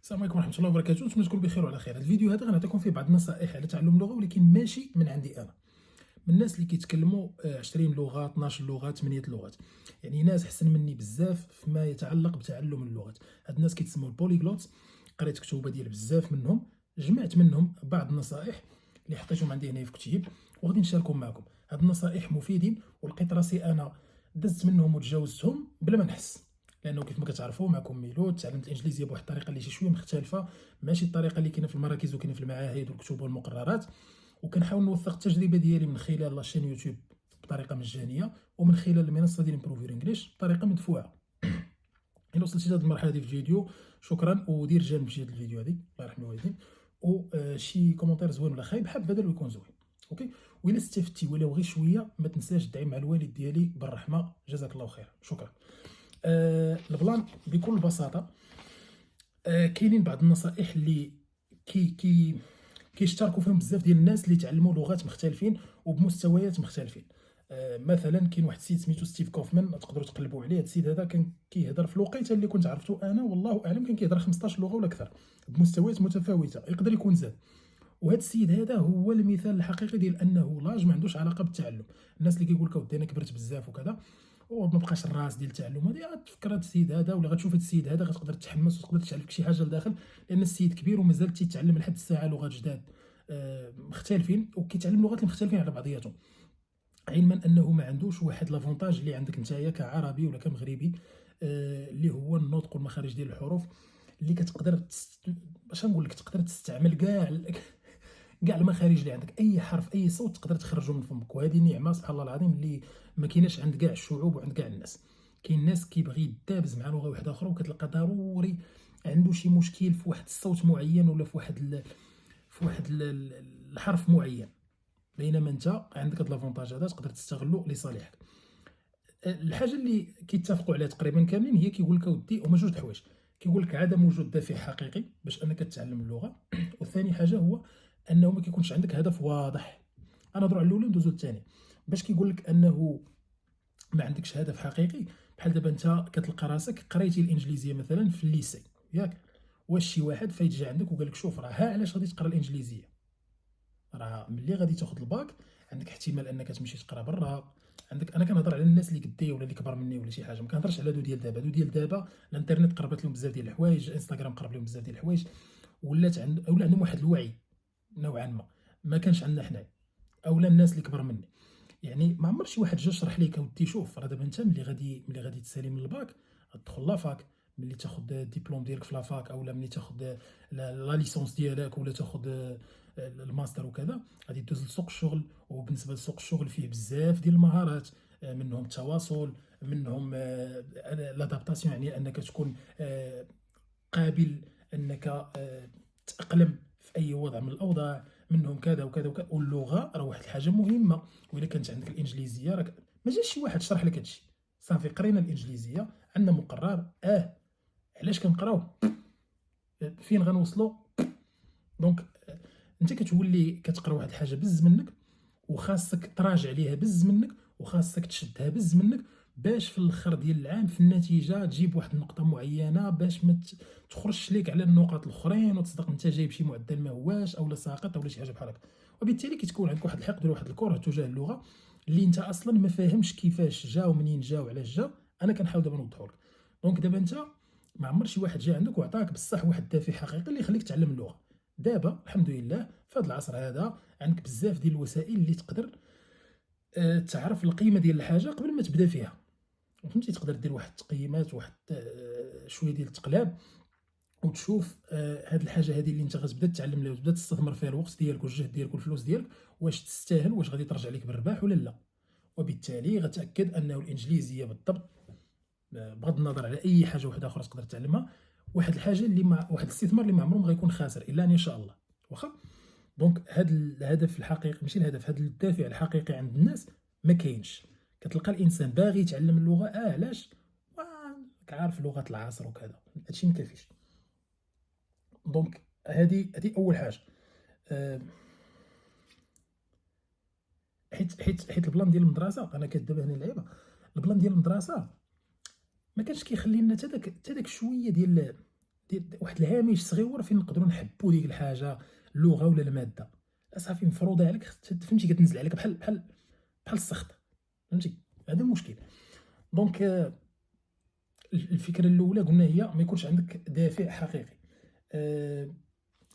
السلام عليكم ورحمة الله وبركاته، نتمنى تكونوا بخير وعلى خير. هذا الفيديو هذا غنعطيكم فيه بعض النصائح على تعلم اللغة، ولكن ماشي من عندي أنا، من الناس اللي كيتكلموا 20 لغة، 12 لغة، 8 لغات، يعني ناس أحسن مني بزاف فيما يتعلق بتعلم اللغات. هاد الناس كيتسموا البوليغلوت، قريت كتوبة ديال بزاف منهم، جمعت منهم بعض النصائح اللي حطيتهم عندي هنا في كتيب وغادي نشاركهم معكم. هاد النصائح مفيدين ولقيت راسي أنا دزت منهم وتجاوزتهم بلا ما نحس، لانه كيف ما كتعرفوا معكم ميلود تعلمت الانجليزيه بواحد الطريقه اللي شي شويه مختلفه، ماشي الطريقه اللي كاينه في المراكز وكاينه في المعاهد والكتب والمقررات. وكنحاول نوثق التجربه ديالي من خلال لاشين يوتيوب بطريقه مجانيه، ومن خلال المنصه ديال امبروفير انجليش بطريقه مدفوعه. الا وصلتي لهاد المرحله دي في الفيديو شكرا، ودير جيم في هاد الفيديو هادي الله يرحم الوالدين، وشي كومونتير زوين ولا خايب حاب بدل يكون زوين. اوكي، وإلا استفدتي ولو غير شويه ما تنساش تدعي مع الوالد ديالي بالرحمه، جزاك الله خير، شكرا. البلان بكل بساطه، كاينين بعض النصائح اللي كيشتركوا فيهم بزاف ديال الناس اللي تعلموا لغات مختلفين وبمستويات مختلفين. مثلا كاين واحد السيد سميتو ستيف كوفمان، تقدروا تقلبوا عليه. هذا السيد هذا كان كيهضر في الوقيته اللي كنت عرفتو انا والله اعلم، كان كيهضر 15 لغه ولا اكثر بمستويات متفاوته، يقدر يكون زاد. وهذا السيد هذا هو المثال الحقيقي ديال انه لاج ما عندوش علاقه بالتعلم. الناس اللي كيقول لك اودي انا كبرت بزاف وكذا وما بقاش الراس ديال التعلم، هذه غتفكر هذا السيد هذا ولا غتشوف هذا السيد هذا غتقدر تتحمس وتقدر تعرف شي حاجه لداخل، لان السيد كبير ومازال تيتعلم لحد الساعه لغات جداد مختلفين، وكيتعلم لغات مختلفين على بعضياتهم، علما انه ما عندوش واحد لافونتاج اللي عندك نتايا كعربي ولا كمغربي، اللي هو النطق والمخارج ديال الحروف، اللي كتقدر باش نقول لك تقدر تستعمل كاع المخارج اللي عندك، اي حرف اي صوت تقدر تخرجه من فمك. وهذه نعمه سبحان الله العظيم اللي ما كايناش عند كاع الشعوب وعند كاع الناس. كاين ناس كيبغي يدابز مع لغه واحده اخرى وكتلقى ضروري عنده شي مشكل في واحد الصوت معين ولا في واحد الحرف معين، بينما انت عندك هاد لافونتاج هذا تقدر تستغله لصالحك. الحاجه اللي كيتفقوا عليها تقريبا كاملين هي كيقول لك اودي هما جوج الحوايج. كيقول لك عدم وجود دافع حقيقي باش انك تتعلم اللغه، والثاني حاجه هو انه ما كيكونش عندك هدف واضح. انا نهضروا على الاولى ندوزو للثاني. باش كيقول لك انه ما عندكش هدف حقيقي، بحال دابا انت كتلقى راسك قريتي الانجليزيه مثلا في الليسي ياك، واش شي واحد فايت جا عندك وقال لك شوف راه ها علاش غادي تقرا الانجليزيه، راه ملي غادي تاخذ الباك عندك احتمال انك تمشي تقرا برا. عندك، انا كنهضر على الناس اللي قدي ولا اللي كبر مني ولا شي حاجه، ما كنهضرش على هادو ديال دابا. هادو ديال دابا الانترنت قربت لهم بزاف ديال الحوايج، انستغرام قرب لهم بزاف ديال الحوايج، ولا عندهم واحد الوعي نوعا ما كانش عندنا حنايا اولا الناس اللي كبر مني. يعني ما عمر شي واحد جا شرح ليك اودي شوف راه دابا انت ملي غادي تسالي من الباك غتدخل لافاك، ملي تاخذ الدبلوم ديالك في لافاك اولا ملي تاخذ لا ليسونس ديالك ولا تاخذ الماستر وكذا، غادي تدوز لسوق الشغل. وبالنسبه لسوق الشغل فيه بزاف ديال المهارات، منهم التواصل، منهم لادابتاسيون، يعني انك تكون قابل انك تتاقلم في اي وضع من الاوضاع، منهم كذا وكذا وكذا. واللغه راه واحد الحاجه مهمه، واذا كانت عندك الانجليزيه راك ما جاش شي واحد شرح لك هادشي، صافي قرينا الانجليزيه عندنا مقرر، علاش كنقراو، فين غنوصلوا. دونك انت كتولي كتقرا واحد الحاجه بز منك، وخاصك تراجع عليها بز منك، وخاصك تشدها بز منك، باش في الاخر ديال العام في النتيجه تجيب واحد النقطه معينه، باش ما تخرجش ليك على النقط الاخرين وتصدق انت جايب شي معدل ما هواش اولا ساقط اولا شي حاجه بحال هكا. وبالتالي كتكون عندك واحد الحقد ولا واحد الكره تجاه اللغه اللي انت اصلا ما فاهمش كيفاش جا ومنين جا وعلاش جا. انا كنحاول دابا نوضحو لك. دونك دابا انت ما عمر شي واحد جا عندك وعطاك بصح واحد الدافع حقيقي اللي يخليك تعلم اللغه. دابا الحمد لله في هذا العصر هذا عندك بزاف ديال الوسائل اللي تقدر تعرف القيمه ديال الحاجه قبل ما تبدا فيها، فهمتي. تقدر دير واحد التقييمات، واحد شويه ديال التقلاب، وتشوف هاد الحاجه هذه اللي انت غتبدا تتعلم لها وتبدا تستثمر فيها الوقت ديالك والجهد ديالك والفلوس ديالك، واش تستاهل، واش غادي ترجع لك بالرباح ولا لا. وبالتالي غتاكد انه الانجليزيه بالضبط، بغض النظر على اي حاجه واحده اخرى تقدر تعلمها، واحد الحاجه اللي واحد الاستثمار اللي ما عمره ما غيكون خاسر الا ان شاء الله. واخا. دونك هذا الهدف الحقيقي، ماشي الهدف، هذا الدافع الحقيقي عند الناس ما كاينش. كتلقى الانسان باغي يتعلم اللغه، علاش؟ عارف لغه العصر وكذا، هادشي ما كافيش. دونك هذه اول حاجه. حيت البلان ديال المدرسه، انا كدابا هنا اللعيبه، البلان ديال المدرسه ما كانش كيخلي لنا حتى داك شويه ديال واحد الهامش صغيور فين نقدروا نحبوا ديك الحاجه، اللغه ولا الماده. صافي مفروضه عليك، فهمتي، كتنزل عليك بحال السخط، فهمتي. هذا المشكل. دونك الفكره الاولى قلنا هي ما يكونش عندك دافع حقيقي.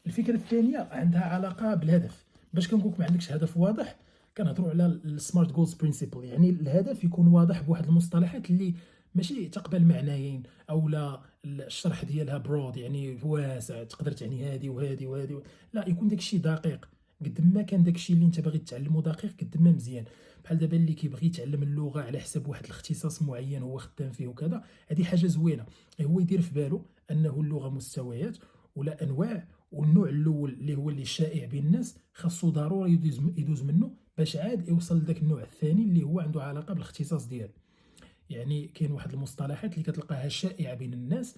الفكره الثانيه عندها علاقه بالهدف. باش كنقول لك ما عندكش هدف واضح، كنهضروا على السمارت جولز برينسيبل، يعني الهدف يكون واضح بواحد المصطلحات اللي ماشي تقبل معنيين، او لا الشرح ديالها برود يعني واسع، تقدر تعني هذه وهذه وهذه، لا، يكون داكشي دقيق. قد ما كان داكشي اللي انت باغي تعلمه دقيق، قد ما مزيان. بحال دابا اللي كيبغي يتعلم اللغه على حساب واحد الاختصاص معين هو خدام فيه وكذا، هذه حاجه زوينه. هو يدير في باله انه اللغه مستويات ولا انواع، والنوع الاول اللي هو اللي شائع بين الناس خاصو ضروري يدوز منه باش عاد يوصل لذاك النوع الثاني اللي هو عنده علاقه بالاختصاص ديالو. يعني كاين واحد المصطلحات اللي كتلقاها شائعه بين الناس،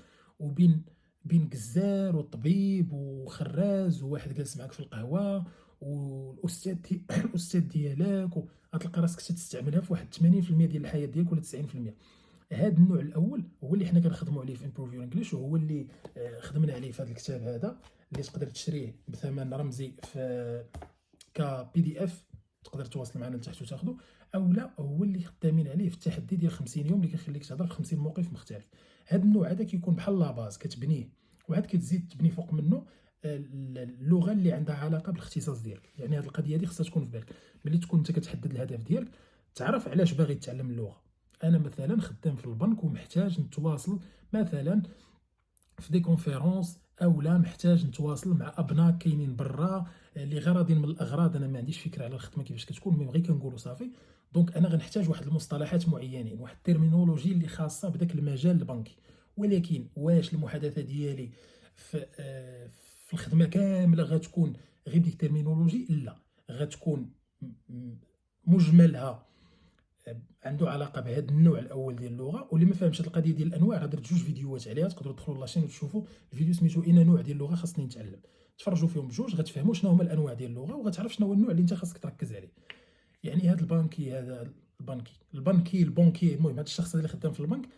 بين جزار وطبيب وخراز وواحد جالس معاك في القهوه والاستاذ الاستاذ ديالك، غتلقى راسك تستعملها في واحد 80% ديال الحياه ديالك ولا 90%. هذا النوع الاول هو اللي حنا كنخدموا عليه في امبروف يور انجليش، وهو اللي خدمنا عليه في هذا الكتاب هذا، اللي تقدر تشريه بثمن رمزي في كبي دي اف، تقدر تواصل معنا لتحت وتاخذه، او لا هو اللي خدامين عليه في التحدي ديال 50 يوم اللي كيخليك تهضر في 50 موقف مختلف. هذا النوع هذا كيكون بحال لاباز كتبنيه، وعاد كتزيد تبني فوق منه اللغه اللي عندها علاقه بالاختصاص ديالك. يعني هذه القضيه هذه خصها تكون في بالك ملي تكون انت كتحدد الهدف ديالك، تعرف علاش باغي تتعلم اللغه. انا مثلا خدام في البنك ومحتاج نتواصل مثلا في دي كونفيرونس، او لا محتاج نتواصل مع ابناء كاينين برا لغرض من الاغراض. انا ما عنديش فكره على الخدمه كيفاش كتكون، مي غير كنقولوا صافي. دونك انا غنحتاج واحد المصطلحات معينين، واحد الترمينولوجي اللي خاصه بداك المجال البنكي. ولكن واش المحادثه ديالي في في الخدمه كامله غتكون غير بديك الترمينولوجي؟ لا، غتكون مجملها عنده علاقه بهذا النوع الاول ديال اللغه. واللي ما فهمش هذه القضيه ديال الانواع، راه درت 2 فيديوهات عليها، تقدروا تدخلوا لاشين وتشوفوا الفيديو سميتو اين نوع ديال اللغه خاصني نتعلم. تفرجوا فيهم بجوج غتفهموا شنو هما الانواع ديال اللغه، وغتعرف شنو هو النوع اللي انت خاصك تركز عليه. يعني هذا البنكي، هذا البنكي، المهم هذا الشخص اللي خدام في البنك،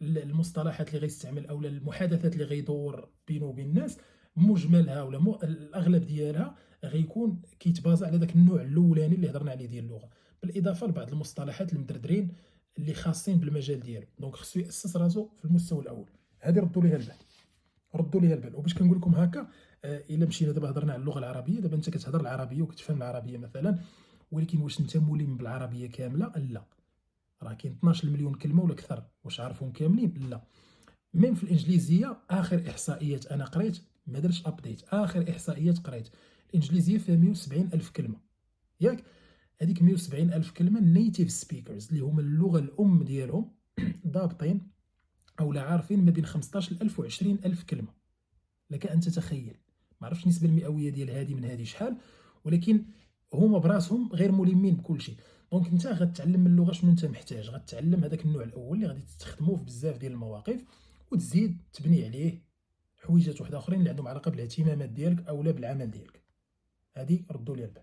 المصطلحات اللي غيستعمل او المحادثات اللي غيدور بينه وبين الناس، مجملها ولا الاغلب ديالها غيكون كيتبازا على ذاك النوع الاولاني اللي هضرنا عليه ديال اللغه، بالاضافه لبعض المصطلحات المدردرين اللي خاصين بالمجال ديالو. دونك خصو ياسس راسو في المستوى الاول. هذه ردوا ليها البال. وباش كنقول لكم هكا، الا مشينا دابا هضرنا على اللغه العربيه، دابا انت كتهضر العربيه وكتفهم العربيه مثلا، ولكن واش انت ملم بالعربيه كامله؟ لا. راه كاين 12 مليون كلمه ولا اكثر، واش عارفهم كاملين؟ لا. ميم في الانجليزيه اخر احصائيات انا قريت، ما درتش ابديت، اخر احصائيات قريت الانجليزيه فيها 170 الف كلمه، ياك؟ هذيك 170 الف كلمه نيتيف سبيكرز اللي هما اللغه الام ديالهم ضابطين او لا عارفين ما بين 15 الف و 20 الف كلمه. لك ان تتخيل. ما عرفتش النسبه المئويه ديال هذه من هذه شحال، ولكن هما براسهم غير ملمين بكل شيء. دونك انت غتعلم من اللغه شنو انت محتاج، غتعلم هذاك النوع الاول اللي غادي تستخدموه في بزاف ديال المواقف، وتزيد تبني عليه حويجات واحده اخرين اللي عندهم علاقه بالاهتمامات ديالك او لا بالعمل ديالك. هذه ردوا لي البال.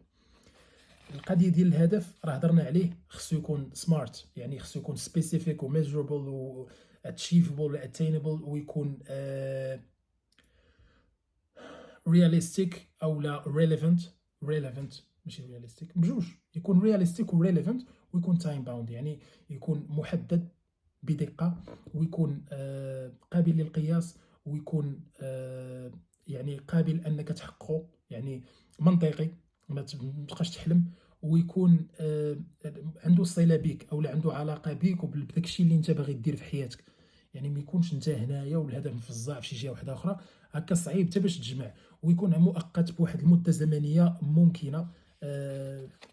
القضيه ديال الهدف راه هضرنا عليه، خصو يكون سمارت، يعني خصو يكون سبيسيفيك وميجربل و اتشيفبل اتينبل، ويكون رياليستيك او لا ريليفنت ماشي رياليستيك، بجوج يكون رياليستيك وريليفنت، ويكون تايم باوند يعني يكون محدد بدقه، ويكون قابل للقياس، ويكون يعني قابل انك تحققه، يعني منطقي، ما تبقاش تحلم، ويكون عنده صله بك او عنده علاقه بك وبداك الشيء اللي انت باغي دير في حياتك. يعني ما يكونش انت هنايا والهدف مفزع في شي جهه واحده اخرى، هكا صعيب حتى باش تجمع، ويكون مؤقت بواحد المده زمنيه ممكنه.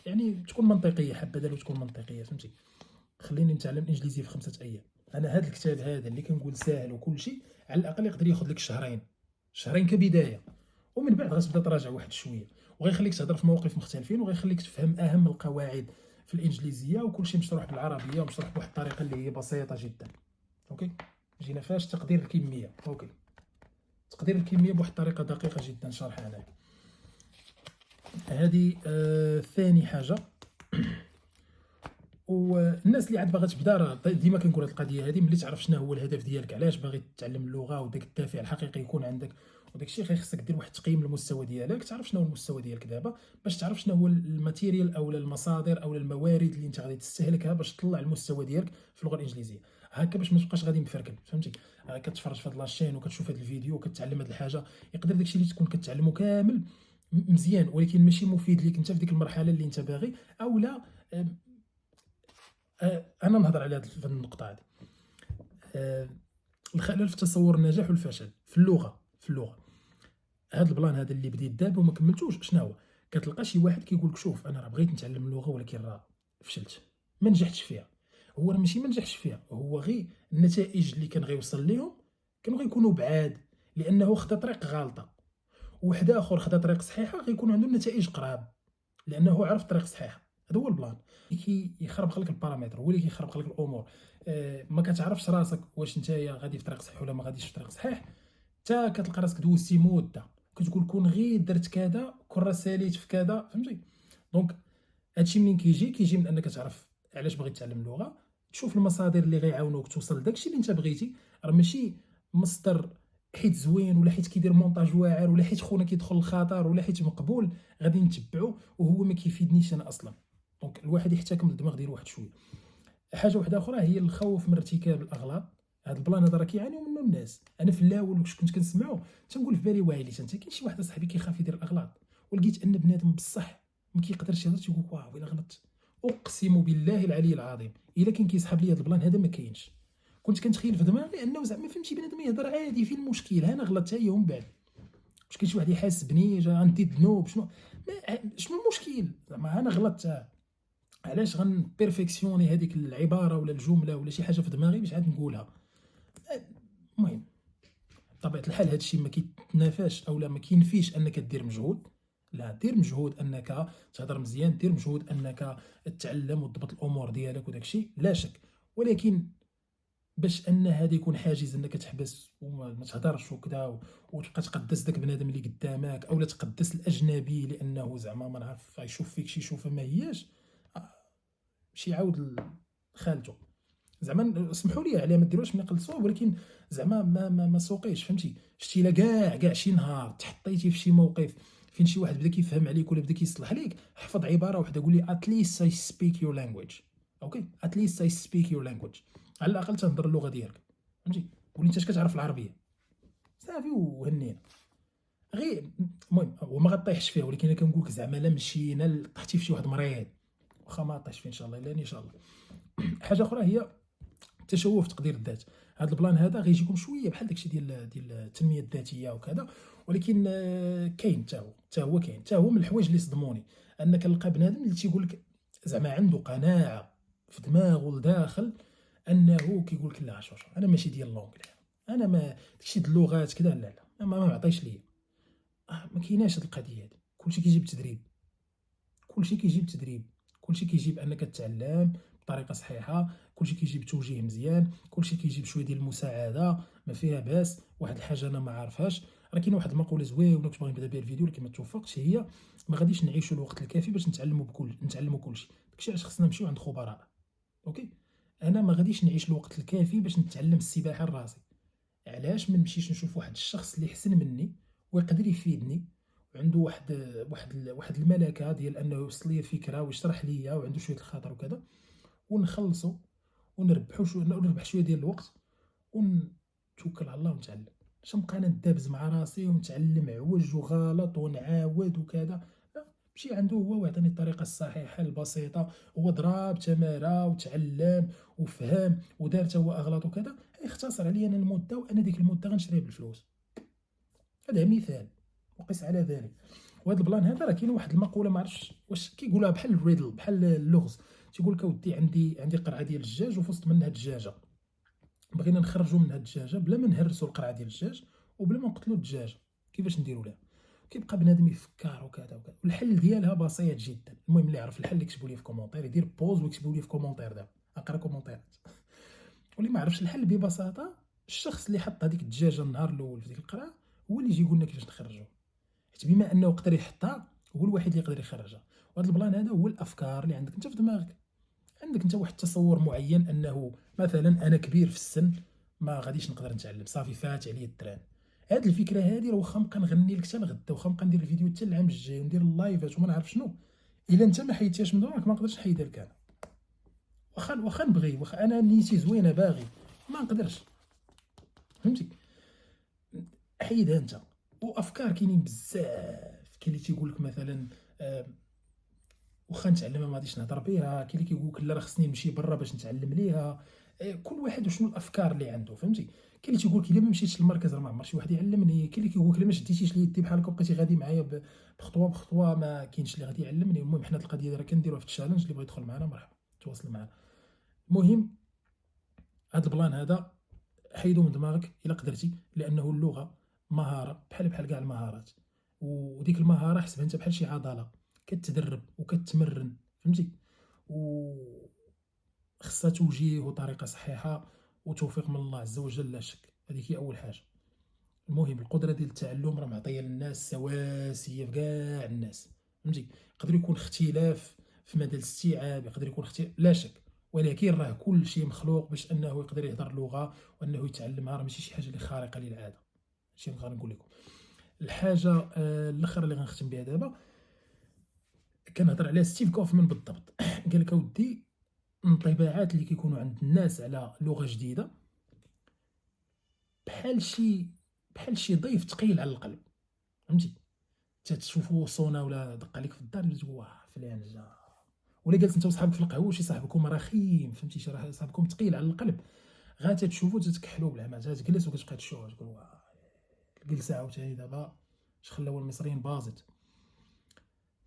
يعني تكون منطقيه، حبذا لو تكون منطقيه، فهمتي. خليني نتعلم الانجليزيه في 5 ايام. انا هذا الكتاب هذا اللي كنقول ساهل وكل شيء، على الاقل يقدر ياخذ لك شهرين كبدايه، ومن بعد غتبدا تراجع واحد شويه، وغيخليك تهضر في مواقف مختلفين، وغيخليك تفهم اهم القواعد في الانجليزيه، وكل شيء مشروح بالعربيه ومشروح بواحد الطريقه اللي هي بسيطه جدا. اوكي، جينا فاش تقدير الكميه. اوكي، تقدير الكميه بواحد الطريقه دقيقه جدا شرحها هنايا. هذه ثاني حاجه. والناس اللي عاد باغا تبدا، راه ديما كنقول هاد القضيه هادي، ملي تعرف شنو هو الهدف ديالك، علاش باغي تتعلم اللغه، وداك الدافع الحقيقي يكون عندك، وداك الشيء خصك دير واحد التقييم للمستوى ديالك، تعرف شنو هو المستوى ديالك دابا، باش تعرف شنو هو الماتيريال او المصادر او الموارد اللي انت غادي تستهلكها باش تطلع المستوى ديالك في اللغه الانجليزيه. هكا باش ما تبقاش غادي مفركل، فهمتي؟ كتفرج في هاد لاشين وكتشوف هاد الفيديو وكتعلم هاد الحاجه، يقدر داكشي اللي تكون كتعلمو كامل مزيان، ولكن ماشي مفيد ليك انت في ديك المرحله اللي انت باغي، او لا. انا نهضر على هذه النقطه هذه. الخلل في تصور النجاح والفشل في اللغه. هذا البلان هذا اللي بديت دابا وما كملتوش، شنو هو؟ كتلقى شي واحد كيقول لك شوف انا راه بغيت نتعلم اللغه ولكن راه فشلت، ما نجحتش فيها. هو راه ماشي ما نجحش فيها، هو غير النتائج اللي كان غيوصل ليهم كانوا غيكونوا بعاد، لانه خدا طريق غالطه. وواحد اخر خدا طريق صحيحه غيكون عنده نتائج قراب، لانه عرف الطريق الصحيحه. هذا هو البلان اللي كيخربق لك البارامتر، هو اللي كيخربق لك الامور. ما كتعرفش راسك واش نتايا غادي في طريق صحيح ولا ما غاديش في طريق صحيح، حتى كتلقى راسك دوزتي مده كتقول كون غير درت كذا، كون راه ساليت في كذا، فهمتي؟ دونك هادشي منين كيجي من انك تعرف علاش باغي تتعلم اللغه، تشوف المصادر اللي غيعاونوك توصل لداكشي اللي انت بغيتي. راه ماشي مصدر حيت زوين ولا حيت كيدير مونتاج واعر ولا حيت خونا كيدخل الخطر ولا حيت مقبول غادي نتبعو وهو ما كيفيدنيش انا اصلا. دونك الواحد يحتكم للدماغ ديالو واحد شويه. حاجه واحده اخرى هي الخوف من ارتكاب الاغلاط. هذا البلان هذا راه كيعانيو منه الناس. انا في الاول واش كنت كنسمعو تنقول في بالي وايلي انت كاين شي واحد صاحبي كيخاف يدير الاغلاط، ولقيت ان بنادم بصح ما كيقدرش يهضر تيقول واو الا غلطت. اقسم بالله العلي العظيم الا كان كيسحب لي هذا البلان هذا ما كاينش. كنت كنتخيل في دماغي انه زعما فهمتي بنادم يهضر عادي، في المشكل انا غلطت هي ومن بعد واش كاين شي واحد يحاسبني جا غندي ذنوب شنو؟ شنو المشكل زعما انا غلطت؟ علاش غنبيرفيكسيوني هذيك العباره ولا الجمله ولا شي حاجه في دماغي باش عاد نقولها؟ المهم بطبيعه الحال هذا الشيء ما كيتنافاش او لا ما كينفيش انك دير مجهود. لا، دير مجهود انك تهضر مزيان، دير مجهود انك تتعلم وتضبط الامور ديالك وداك الشيء لا شك، ولكن باش ان هذا يكون حاجز انك تحبس وما تهضرش وكذا وتبقى تقدس داك بنادم اللي قدامك او لا تقدس الاجنبي لانه زعما ما نعرف يشوف فيك شي شوفه ما هياش، شي يعاود لخالته. زعما سمحوا لي عليها ما ديروش ملي قلصوه، ولكن زعما ما سوقيش، فهمتي؟ شتي لا كاع شي نهار تحطيتي في شي موقف فين شي واحد بدا كيفهم عليك ولا بدا كيصلح ليك، حفظ عباره وحده قول لي at least I speak your language. اوكي at least I speak your language، على الاقل تهضر اللغه ديالك، فهمتي؟ قول انت اش كتعرف العربيه صافي وهنينا غير. المهم وما غطيحش فيها، ولكن انا كنقول لك زعما لا مشينا طحتي في شي واحد مريض، واخا ما طيحش فيه ان شاء الله الا ان شاء الله. حاجه اخرى هي التشوه في تقدير الذات. هذا البلان هذا غيجيكم شويه بحال داكشي ديال التنميه الذاتيه وكذا، ولكن كاين حتى هو من الحوايج اللي صدموني ان كنلقى بنادم اللي تيقول لك زعما عنده قناعه في دماغه لداخل انه كيقول لك لا شوف انا ماشي ديال لونجلي، انا ما داكشي د اللغات كذا لا ما معطيش ليا. ما كايناش هاد القضيه هادي، كلشي كيجي بالتدريب، كلشي كيجي بانك تتعلم بطريقه صحيحه، كلشي كيجي بتوجيه مزيان، كلشي كيجي بشويه ديال المساعده ما فيها باس. واحد الحاجه انا ما عارفهاش، راه كاين واحد المقوله زوينه كنت باغي نبدا بها الفيديو ولكن ما توفقتش، هي ما غاديش نعيشوا الوقت الكافي باش نتعلموا كلشي. داكشي علاش خصنا نمشيو عند خبراء. اوكي انا ما غاديش نعيش الوقت الكافي باش نتعلم السباحه لراسي، علاش ما نمشيش نشوف واحد الشخص اللي احسن مني ويقدر يفيدني وعنده واحد الملكه ديال انه يوصل لي الفكره ويشرح ليا وعنده شويه الخاطر وكذا، ونخلصوا ونربح شويه ديال الوقت ونتوكل على الله ونتعلم. باش نبقى انا ندابز مع راسي ونتعلم عوج وغلط ونعاود وكذا؟ لا، مشي عنده هو ويعطيني الطريقه الصحيحه البسيطه، هو ضرب تماره وتعلم وفهم ودار هو اغلاط وكذا، يختصر عليا انا المده وانا ديك المده غنشريها بالفلوس. هذا مثال وقس على ذلك. وهذا البلان هذا راه كاين واحد المقوله ما عرفتش واش كيقولها بحال الريدل بحال اللغز، تيقول لك اودي عندي قرعه ديال الدجاج وفي وسط منها الدجاجه، بغينا نخرجوا منها الدجاجه بلا ما نهرسوا القرعه ديال الدجاج وبلا ما نقتلوا الدجاجه، كيفاش نديروا لها؟ كيبقى بنادم يفكر وكذا والحل ديالها بسيط جدا. المهم اللي يعرف الحل يكتبوا لي في كومونتير، يدير بوز ويكتبوا لي في كومونتير دابا اقرا كومونتيرات. واللي ما عرفش الحل ببساطه الشخص اللي حط هذيك الدجاجه النهار الاول في ديك القرعه هو اللي يجي يقول لنا كيفاش نخرجوا، حيت بما انه قدر يحطها هو الوحيد اللي يقدر يخرجها. وهذا البلان هذا هو الافكار اللي عندك انت في دماغك. عندك انت واحد التصور معين انه مثلا انا كبير في السن ما غاديش نقدر نتعلم، صافي فات عليا التران. هاد الفكره هادي راه واخا نبقى نغني لك حتى لغدا، واخا نبقى ندير الفيديو حتى العام الجاي وندير اللايفات وما نعرف شنو، الا انت ما حيدتيهاش من دماغك ما نقدرش نحيدها لك انا. واخا نبغي، واخا انا نيتي زوينه باغي ما نقدرش، فهمتي؟ حيدها انت. وافكار كاينين بزاف، كاين اللي تيقول لك مثلا واخا نتعلمها ما غاديش نهضر بها، كاين اللي كيقول لك لا راه خصني نمشي برا باش نتعلم ليها. كل واحد وشنو الافكار اللي عنده، فهمتي؟ كاين اللي تيقول لك الا ما مشيتش للمركز راه ما عمر شي واحد يعلمني، كاين اللي كيقول لك الا ما شديتيش ليدي بحال هكا بقيتي غادي معايا بخطوه بخطوه ما كاينش اللي غادي يعلمني. المهم حنا هاد القضيه راه كنديروها في التشالنج، اللي بغى يدخل معنا مرحبا تواصل معنا. المهم هاد البلان هذا حيدو من دماغك الا قدرتي، لانه اللغه مهاره بحال كاع المهارات، وديك المهاره حسبها انت بحال شي عضله كتدرب وكتمرن، فهمتي؟ و خصها توجيه وطريقه صحيحه وتوفيق من الله عز وجل لا شك، هذيك هي اول حاجه. المهم القدره ديال التعلم راه معطيه للناس سواسيه في كاع الناس، فهمتي؟ يقدر يكون اختلاف في مدى الاستيعاب، يقدر يكون اختلاف لا شك، ولكن راه كل شيء مخلوق باش انه يقدر يهضر لغه وانه يتعلمها، راه ماشي شي حاجه اللي خارقه للعاده. هادشي اللي غنقول لكم. الحاجه الاخرى اللي غنختم بها دابا كنهضر على ستيف كوفمان بالضبط. قال لك اودي الانطباعات اللي كيكونوا عند الناس على لغه جديده بحال شي بحال شي ضيف ثقيل على القلب، فهمتي؟ تشوفوا صونا ولا دق عليك في الدار تقول واه فلان جا، ولا جالس انت وصحابك في القهوه شي صاحبكم رخيم، فهمتي؟ شي صاحبكم ثقيل على القلب، غا تتشوفوا تتكحلوا بالعمى، تجلس وكتبقى تشوف تقول واه الجلسه عاوتاني دابا اش خلاو المصريين بازت.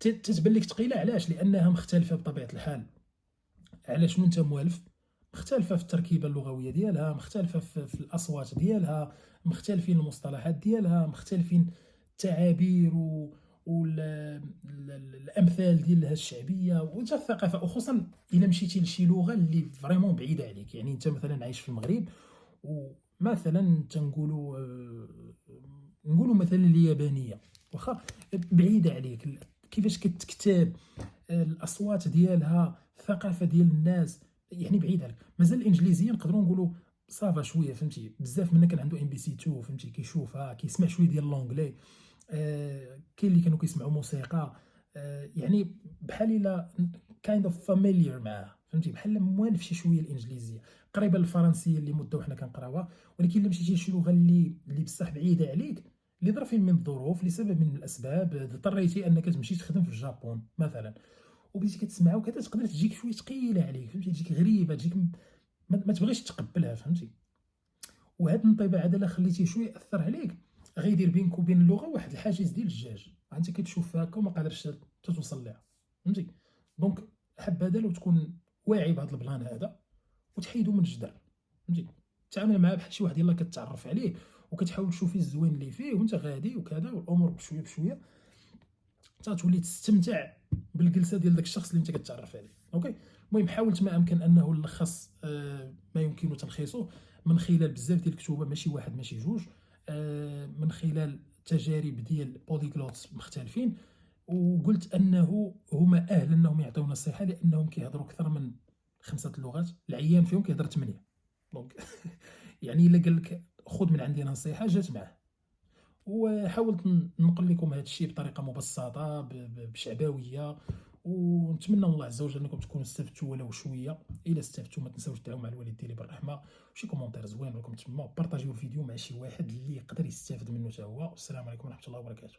تتبان لك ثقيله علاش؟ لانها مختلفه بطبيعه الحال على شنو انت موالف، مختلفه في التركيبه اللغويه ديالها، مختلفه في الاصوات ديالها، مختلفين المصطلحات ديالها، مختلفين التعابير والامثال ديالها الشعبيه وحتى الثقافه، وخصوصا الا مشيتي لشي لغه اللي فريمون بعيده عليك. يعني انت مثلا عايش في المغرب ومثلا تنقولوا نقولوا مثلا اليابانيه، واخا بعيده عليك، كيفاش كتكتب، الاصوات ديالها، الثقافه ديال الناس، يعني بعيد عليك. مازال الانجليزيه نقدروا نقولوا صافا شويه، فهمتي؟ بزاف منا كان عنده ام بي سي 2، فهمتي؟ كيشوفها كيسمع شويه ديال اللونجلي. كاين اللي كانوا كيسمعوا موسيقى يعني بحال الا كايند اوف فاميليير معاه، فهمتي؟ بحال موالف شي شويه الانجليزيه، قريبه للفرنسيه اللي مده وحنا كنقراوها. ولكن الا مشيتي لشي لغه اللي بصح بعيده عليك لظرف من الظروف لسبب من الاسباب، اضطريتي انك تمشي تخدم في الجابون مثلا، وبديتي كتسمعها وكذا، تقدر تجيك شويه ثقيله عليك، فهمتي؟ تجيك غريبه، تجيك ما تبغيش تقبلها، فهمتي؟ وهذا الانطباع هذا الا خليتيه شويه ياثر عليك غيدير بينك وبين اللغه واحد الحاجز ديال الدجاج، انت كتشوفها هكا وما قادرش توصل لها، فهمتي؟ دونك حبذا لو تكون واعي بهذا البلان هذا وتحيدو من الجدر، فهمتي؟ تعامل معاه بحال شي واحد يلاه كتعرف عليه وكتحاول تشوفي الزوين اللي فيه وانت غادي وكذا، والامور بشويه بشويه حتى تولي تستمتع بالجلسه ديال داك الشخص اللي انت كتعرف عليه. اوكي. المهم حاولت ما امكن انه نلخص ما يمكن تلخيصه من خلال بزاف ديال الكتوبه، ماشي واحد ماشي جوج، من خلال تجارب ديال بوليغلوتس مختلفين، وقلت انه هما اهل انهم يعطيو نصيحه لانهم كيهضروا اكثر من 5 لغات، العيان فيهم كيهضر 8. دونك يعني الا قال لك خذ من عندي نصيحه جات معاه. وحاولت نقول لكم هذا الشيء بطريقه مبسطه بشعبويه، ونتمنى من الله عز وجل انكم تكونوا استفدتوا ولو شويه. الا استفدتوا ما تنساوش تدعوا مع الوالد ديالي بالرحمه وشي كومونتير زوين لكم تما، بارطاجيو الفيديو مع شي واحد اللي يقدر يستافد منه حتى هو. والسلام عليكم ورحمه الله وبركاته.